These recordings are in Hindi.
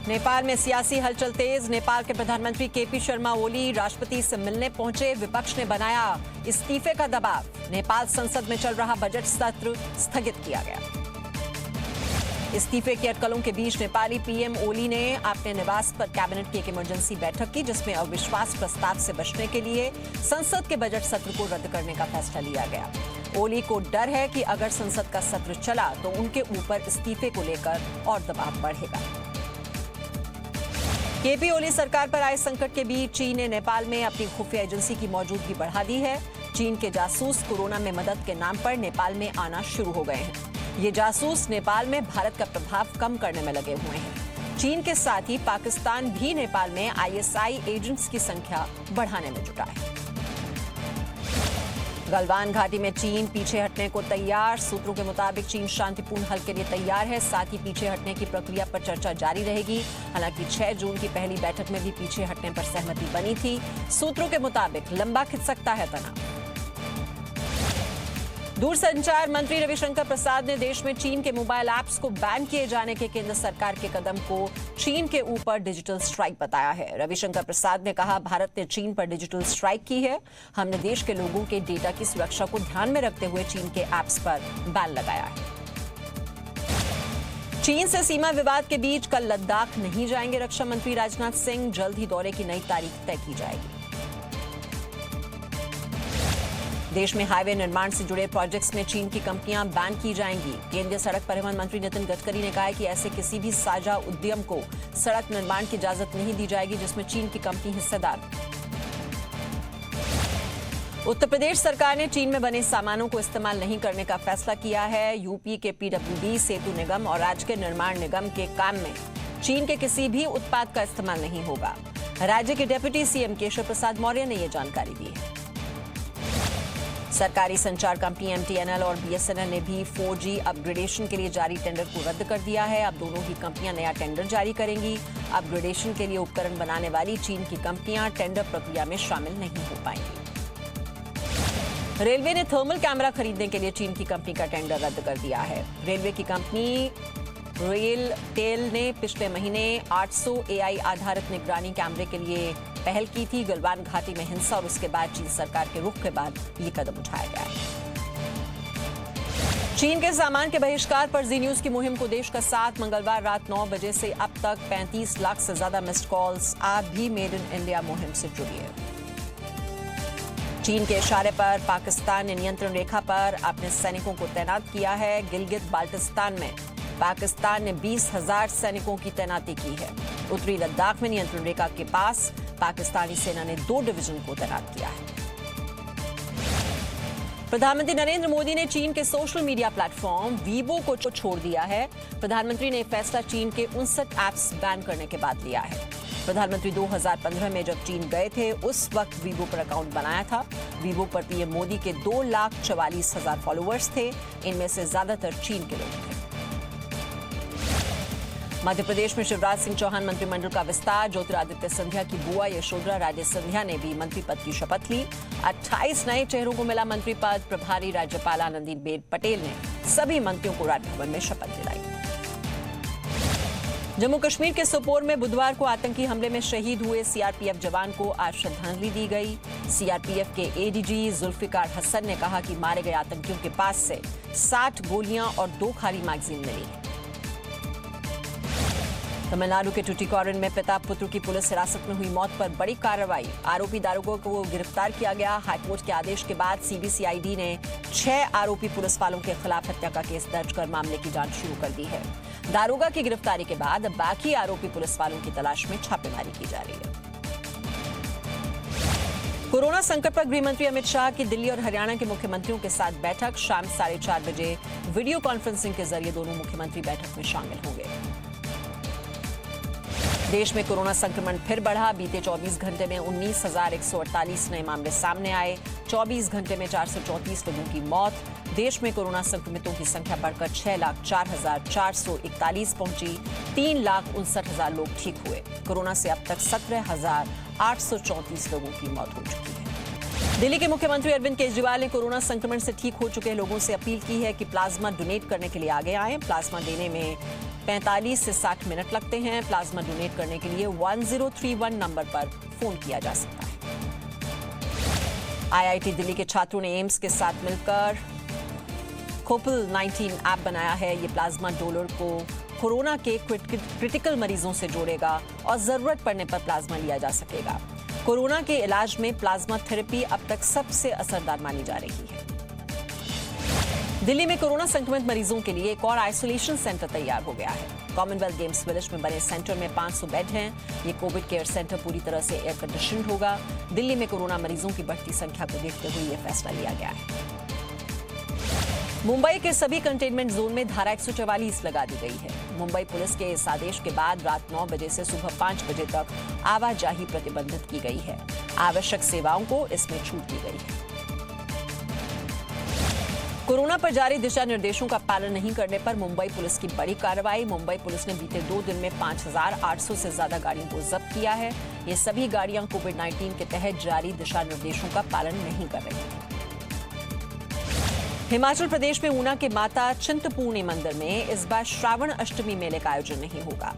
नेपाल में सियासी हलचल तेज। नेपाल के प्रधानमंत्री केपी शर्मा ओली राष्ट्रपति से मिलने पहुंचे। विपक्ष ने बनाया इस्तीफे का दबाव। नेपाल संसद में चल रहा बजट सत्र स्थगित किया गया। इस्तीफे की अटकलों के बीच नेपाली पीएम ओली ने अपने निवास पर कैबिनेट की एक इमरजेंसी बैठक की, जिसमें अविश्वास प्रस्ताव से बचने के लिए संसद के बजट सत्र को रद्द करने का फैसला लिया गया। ओली को डर है कि अगर संसद का सत्र चला तो उनके ऊपर इस्तीफे को लेकर और दबाव बढ़ेगा। केपी ओली सरकार पर आए संकट के बीच चीन ने नेपाल में अपनी खुफिया एजेंसी की मौजूदगी बढ़ा दी है। चीन के जासूस कोरोना में मदद के नाम पर नेपाल में आना शुरू हो गए हैं। ये जासूस नेपाल में भारत का प्रभाव कम करने में लगे हुए हैं। चीन के साथ ही पाकिस्तान भी नेपाल में आईएसआई एजेंट्स की संख्या बढ़ाने में जुटा है। गलवान घाटी में चीन पीछे हटने को तैयार। सूत्रों के मुताबिक चीन शांतिपूर्ण हल के लिए तैयार है। साथ ही पीछे हटने की प्रक्रिया पर चर्चा जारी रहेगी। हालांकि 6 जून की पहली बैठक में भी पीछे हटने पर सहमति बनी थी। सूत्रों के मुताबिक लंबा खिंच सकता है तनाव। दूरसंचार मंत्री रविशंकर प्रसाद ने देश में चीन के मोबाइल ऐप्स को बैन किए जाने के केंद्र सरकार के कदम को चीन के ऊपर डिजिटल स्ट्राइक बताया है। रविशंकर प्रसाद ने कहा, भारत ने चीन पर डिजिटल स्ट्राइक की है। हमने देश के लोगों के डेटा की सुरक्षा को ध्यान में रखते हुए चीन के ऐप्स पर बैन लगाया है। चीन से सीमा विवाद के बीच कल लद्दाख नहीं जाएंगे रक्षा मंत्री राजनाथ सिंह। जल्द ही दौरे की नई तारीख तय की जाएगी। देश में हाईवे निर्माण से जुड़े प्रोजेक्ट्स में चीन की कंपनियां बैन की जाएंगी। केंद्रीय सड़क परिवहन मंत्री नितिन गडकरी ने कहा है कि ऐसे किसी भी साझा उद्यम को सड़क निर्माण की इजाजत नहीं दी जाएगी जिसमें चीन की कंपनी हिस्सेदार। उत्तर प्रदेश सरकार ने चीन में बने सामानों को इस्तेमाल नहीं करने का फैसला किया है। यूपी के पीडब्ल्यूडी, सेतु निगम और राज्य के निर्माण निगम के काम में चीन के किसी भी उत्पाद का इस्तेमाल नहीं होगा। राज्य के डिप्टी सीएम केशव प्रसाद मौर्य ने यह जानकारी दी है। सरकारी संचार कंपनी एमटीएनएल और बीएसएनएल ने भी 4G अपग्रेडेशन के लिए जारी टेंडर को रद्द कर दिया है। अब दोनों ही कंपनियां नया टेंडर जारी करेंगी। अपग्रेडेशन के लिए उपकरण बनाने वाली चीन की कंपनियां टेंडर प्रक्रिया में शामिल नहीं हो पाएंगी। रेलवे ने थर्मल कैमरा खरीदने के लिए चीन की कंपनी का टेंडर रद्द कर दिया है। रेलवे की कंपनी रेल टेल ने पिछले महीने 800 AI आधारित निगरानी कैमरे के लिए पहल की थी। गलवान घाटी में हिंसा और उसके बाद चीन सरकार के रुख के बाद ये कदम उठाया गया है। चीन के सामान के बहिष्कार पर जी न्यूज की मुहिम को देश का साथ। मंगलवार रात 9 बजे से अब तक 35 लाख से ज्यादा मिस्ड कॉल्स। आप भी मेड इन इंडिया मुहिम से जुड़िए। चीन के इशारे पर पाकिस्तान ने नियंत्रण रेखा पर अपने सैनिकों को तैनात किया है। गिलगित बाल्टिस्तान में पाकिस्तान ने 20,000 सैनिकों की तैनाती की है। उत्तरी लद्दाख में नियंत्रण रेखा के पास पाकिस्तानी सेना ने 2 डिवीजन को तैनात किया है। प्रधानमंत्री नरेंद्र मोदी ने चीन के सोशल मीडिया प्लेटफॉर्म वीबो को छोड़ दिया है। प्रधानमंत्री ने फैसला चीन के 59 ऐप्स बैन करने के बाद लिया है। प्रधानमंत्री 2015 में जब चीन गए थे उस वक्त वीबो पर अकाउंट बनाया था। वीबो पर पीएम मोदी के 2,44,000 फॉलोअर्स थे। इनमें से ज्यादातर चीन के लोग थे। मध्य प्रदेश में शिवराज सिंह चौहान मंत्रिमंडल का विस्तार। ज्योतिरादित्य सिंधिया की बुआ यशोधरा राजे सिंधिया ने भी मंत्री पद की शपथ ली। 28 नए चेहरों को मिला मंत्री पद। प्रभारी राज्यपाल आनंदीबेन पटेल ने सभी मंत्रियों को राजभवन में शपथ दिलाई। जम्मू कश्मीर के सोपोर में बुधवार को आतंकी हमले में शहीद हुए सीआरपीएफ जवान को आज श्रद्धांजलि दी गई। सीआरपीएफ के एडीजी जुल्फिकार हसन ने कहा कि मारे गए आतंकियों के पास से 60 गोलियां और 2 खाली मैगजीन मिली है। तमिलनाडु के टुटिकोरिन में पिता पुत्र की पुलिस हिरासत में हुई मौत पर बड़ी कार्रवाई। आरोपी दारोगा को गिरफ्तार किया गया। हाईकोर्ट के आदेश के बाद सीबीसीआईडी ने 6 आरोपी पुलिस वालों के खिलाफ हत्या का केस दर्ज कर मामले की जांच शुरू कर दी है। दारोगा की गिरफ्तारी के बाद बाकी आरोपी पुलिस वालों की तलाश में छापेमारी की जा रही है। कोरोना संकट पर गृह मंत्री अमित शाह की दिल्ली और हरियाणा के मुख्यमंत्रियों के साथ बैठक। शाम 4:30 बजे वीडियो कॉन्फ्रेंसिंग के जरिए दोनों मुख्यमंत्री बैठक में शामिल होंगे। देश में कोरोना संक्रमण फिर बढ़ा। बीते 24 घंटे में 19,148 नए मामले सामने आए। 24 घंटे में 434 लोगों की मौत। देश में कोरोना संक्रमितों की संख्या बढ़कर 6,04,441 पहुंची। 3,59,000 लोग ठीक हुए। कोरोना से अब तक 17,834 लोगों की मौत हो चुकी है। दिल्ली के मुख्यमंत्री अरविंद केजरीवाल ने कोरोना संक्रमण से ठीक हो चुके लोगों से अपील की है कि प्लाज्मा डोनेट करने के लिए आगे आएं। प्लाज्मा देने में 45 से 60 मिनट लगते हैं। प्लाज्मा डोनेट करने के लिए 1031 नंबर पर फोन किया जा सकता है। आईआईटी दिल्ली के छात्रों ने एम्स के साथ मिलकर कोविड-19 ऐप बनाया है। ये प्लाज्मा डोनर को कोरोना के क्रिटिकल मरीजों से जोड़ेगा और जरूरत पड़ने पर प्लाज्मा लिया जा सकेगा। कोरोना के इलाज में प्लाज्मा थेरेपी अब तक सबसे असरदार मानी जा रही है। दिल्ली में कोरोना संक्रमित मरीजों के लिए एक और आइसोलेशन सेंटर तैयार हो गया है। कॉमनवेल्थ गेम्स विलेज में बने सेंटर में 500 बेड हैं। ये कोविड केयर सेंटर पूरी तरह से एयर कंडीशनड होगा। दिल्ली में कोरोना मरीजों की बढ़ती संख्या को देखते हुए यह फैसला लिया गया है। मुंबई के सभी कंटेनमेंट जोन में धारा 144 लगा दी गई है। मुंबई पुलिस के इस आदेश के बाद रात 9 बजे से सुबह 5 बजे तक आवाजाही प्रतिबंधित की गई है। आवश्यक सेवाओं को इसमें छूट दी गई है। कोरोना पर जारी दिशा निर्देशों का पालन नहीं करने पर मुंबई पुलिस की बड़ी कार्रवाई। मुंबई पुलिस ने बीते 2 दिन में 5800 से ज्यादा गाड़ियों को जब्त किया है। ये सभी गाड़ियां कोविड-19 के तहत जारी दिशा निर्देशों का पालन नहीं कर रही हैं। हिमाचल प्रदेश में ऊना के माता चिंतपूर्णी मंदिर में इस बार श्रावण अष्टमी मेले का आयोजन नहीं होगा।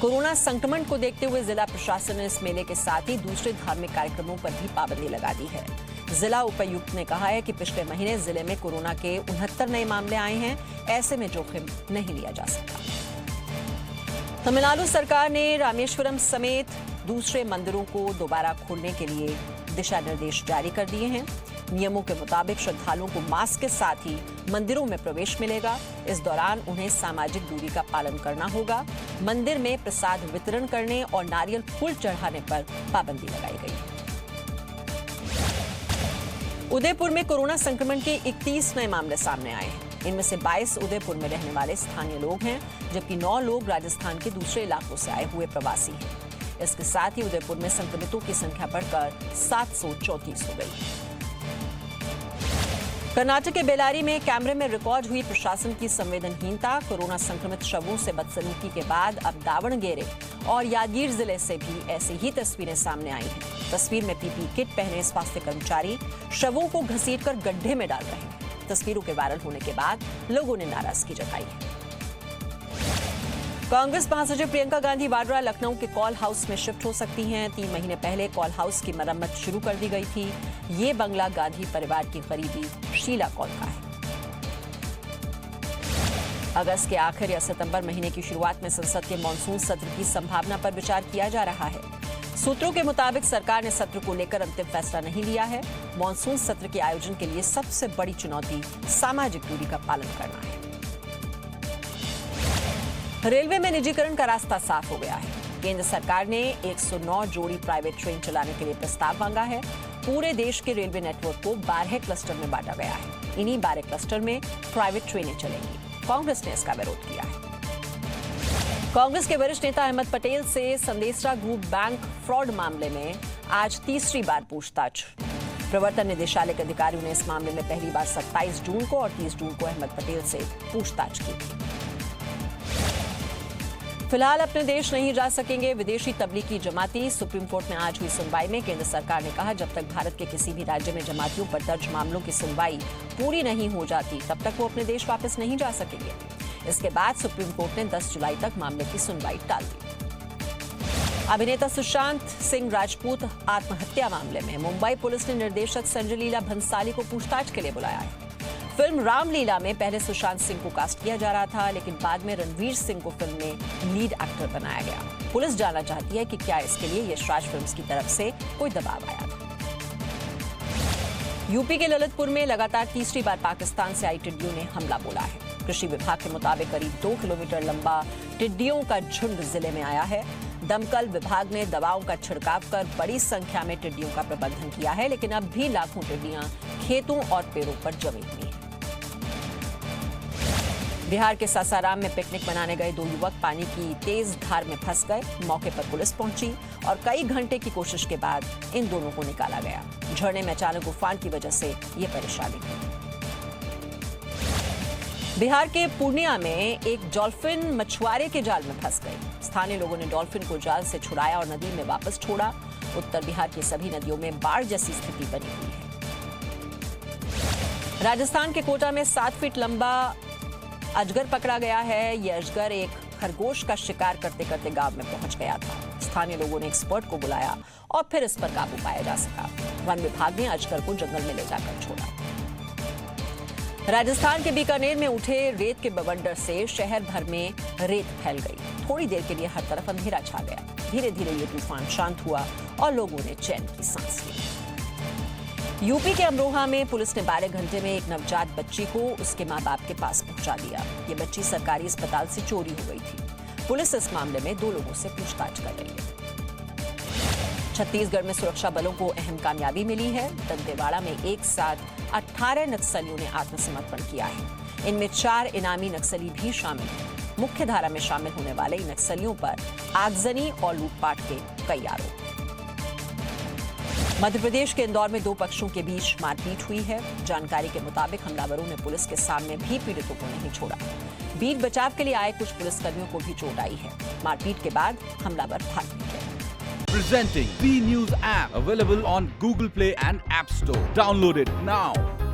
कोरोना संक्रमण को देखते हुए जिला प्रशासन ने इस मेले के साथ ही दूसरे धार्मिक कार्यक्रमों पर भी पाबंदी लगा दी है। जिला उपायुक्त ने कहा है कि पिछले महीने जिले में कोरोना के 69 नए मामले आए हैं। ऐसे में जोखिम नहीं लिया जा सकता। तमिलनाडु सरकार ने रामेश्वरम समेत दूसरे मंदिरों को दोबारा खोलने के लिए दिशा निर्देश जारी कर दिए हैं। नियमों के मुताबिक श्रद्धालुओं को मास्क के साथ ही मंदिरों में प्रवेश मिलेगा। इस दौरान उन्हें सामाजिक दूरी का पालन करना होगा। मंदिर में प्रसाद वितरण करने और नारियल फूल चढ़ाने पर पाबंदी लगाई गई है। उदयपुर में कोरोना संक्रमण के 31 नए मामले सामने आए हैं। इनमें से 22 उदयपुर में रहने वाले स्थानीय लोग हैं, जबकि 9 लोग राजस्थान के दूसरे इलाकों से आए हुए प्रवासी हैं। इसके साथ ही उदयपुर में संक्रमितों की संख्या बढ़कर 734 हो गई है। कर्नाटक के बेलारी में कैमरे में रिकॉर्ड हुई प्रशासन की संवेदनहीनता। कोरोना संक्रमित शवों से बदसलूकी के बाद अब दावणगेरे और यादगीर जिले से भी ऐसी ही तस्वीरें सामने आई हैं। तस्वीर में पीपीई किट पहने स्वास्थ्य कर्मचारी शवों को घसीटकर गड्ढे में डाल रहे हैं। तस्वीरों के वायरल होने के बाद लोगों ने नाराजगी जताई है। कांग्रेस महासचिव प्रियंका गांधी वाड्रा लखनऊ के कॉल हाउस में शिफ्ट हो सकती हैं। 3 महीने पहले कॉल हाउस की मरम्मत शुरू कर दी गई थी। ये बंगला गांधी परिवार की करीबी शीला कौल का है। अगस्त के आखिर या सितंबर महीने की शुरुआत में संसद के मॉनसून सत्र की संभावना पर विचार किया जा रहा है। सूत्रों के मुताबिक सरकार ने सत्र को लेकर अंतिम फैसला नहीं लिया है। मॉनसून सत्र के आयोजन के लिए सबसे बड़ी चुनौती सामाजिक दूरी का पालन करना है। रेलवे में निजीकरण का रास्ता साफ हो गया है। केंद्र सरकार ने 109 जोड़ी प्राइवेट ट्रेन चलाने के लिए प्रस्ताव मांगा है। पूरे देश के रेलवे नेटवर्क को 12 क्लस्टर में बांटा गया है। इन्हीं 12 क्लस्टर में प्राइवेट ट्रेनें चलेंगी। कांग्रेस ने इसका विरोध किया है। कांग्रेस के वरिष्ठ नेता अहमद पटेल से संदेशा ग्रुप बैंक फ्रॉड मामले में आज तीसरी बार पूछताछ। प्रवर्तन निदेशालय के अधिकारियों ने इस मामले में पहली बार 27 जून को और 30 जून को अहमद पटेल से पूछताछ की थी। फिलहाल अपने देश नहीं जा सकेंगे विदेशी तबलीगी जमाती। सुप्रीम कोर्ट में आज हुई सुनवाई में केंद्र सरकार ने कहा, जब तक भारत के किसी भी राज्य में जमातियों पर दर्ज मामलों की सुनवाई पूरी नहीं हो जाती तब तक वो अपने देश वापस नहीं जा सकेंगे। इसके बाद सुप्रीम कोर्ट ने 10 जुलाई तक मामले की सुनवाई टाल दी। अभिनेता सुशांत सिंह राजपूत आत्महत्या मामले में मुंबई पुलिस ने निर्देशक संजय लीला भंसाली को पूछताछ के लिए बुलाया है। फिल्म रामलीला में पहले सुशांत सिंह को कास्ट किया जा रहा था, लेकिन बाद में रणवीर सिंह को फिल्म में लीड एक्टर बनाया गया। पुलिस जानना चाहती है कि क्या इसके लिए यशराज फिल्म्स की तरफ से कोई दबाव आया था। यूपी के ललितपुर में लगातार तीसरी बार पाकिस्तान से आई टिड्डियों ने हमला बोला है। कृषि विभाग के मुताबिक करीब 2 किलोमीटर लंबा टिड्डियों का झुंड जिले में आया है। दमकल विभाग ने दवाओं का छिड़काव कर बड़ी संख्या में टिड्डियों का प्रबंधन किया है, लेकिन अब भी लाखों टिड्डियां खेतों और पेड़ों पर जमी हुई हैं। बिहार के सासाराम में पिकनिक मनाने गए 2 युवक पानी की तेज धार में फंस गए। मौके पर पुलिस पहुंची और कई घंटे की कोशिश के बाद इन दोनों को निकाला गया। झरने में अचानक उफान की वजह से ये परेशानी हुई। बिहार के पूर्णिया में एक डॉल्फिन मछुआरे के जाल में फंस गई। स्थानीय लोगों ने डॉल्फिन को जाल से छुड़ाया और नदी में वापस छोड़ा। उत्तर बिहार की सभी नदियों में बाढ़ जैसी स्थिति बनी हुई है। राजस्थान के कोटा में 7 फीट लंबा अजगर पकड़ा गया है। यह अजगर एक खरगोश का शिकार करते करते गांव में पहुंच गया था। स्थानीय लोगों ने एक्सपर्ट को बुलाया और फिर इस पर काबू पाया जा सका। वन विभाग ने अजगर को जंगल में ले जाकर छोड़ा। राजस्थान के बीकानेर में उठे रेत के बवंडर से शहर भर में रेत फैल गई। थोड़ी देर के लिए हर तरफ अंधेरा छा गया। धीरे धीरे ये तूफान शांत हुआ और लोगों ने चैन की सांस ली। यूपी के अमरोहा में पुलिस ने 12 घंटे में एक नवजात बच्ची को उसके मां बाप के पास पहुंचा दिया। ये बच्ची सरकारी अस्पताल से चोरी हो गई थी। पुलिस इस मामले में 2 लोगों से पूछताछ कर रही है। छत्तीसगढ़ में सुरक्षा बलों को अहम कामयाबी मिली है। दंतेवाड़ा में एक साथ 18 नक्सलियों ने आत्मसमर्पण किया है। इनमें 4 इनामी नक्सली भी शामिल हैं। मुख्य धारा में शामिल होने वाले इन नक्सलियों पर आगजनी और लूटपाट के कई आरोप। मध्य प्रदेश के इंदौर में 2 पक्षों के बीच मारपीट हुई है। जानकारी के मुताबिक हमलावरों ने पुलिस के सामने भी पीड़ितों को नहीं छोड़ा। बीच बचाव के लिए आए कुछ पुलिसकर्मियों को भी चोट आई है। मारपीट के बाद हमलावर भाग निकले। Presenting B News app, available on Google Play and App Store. Download it now.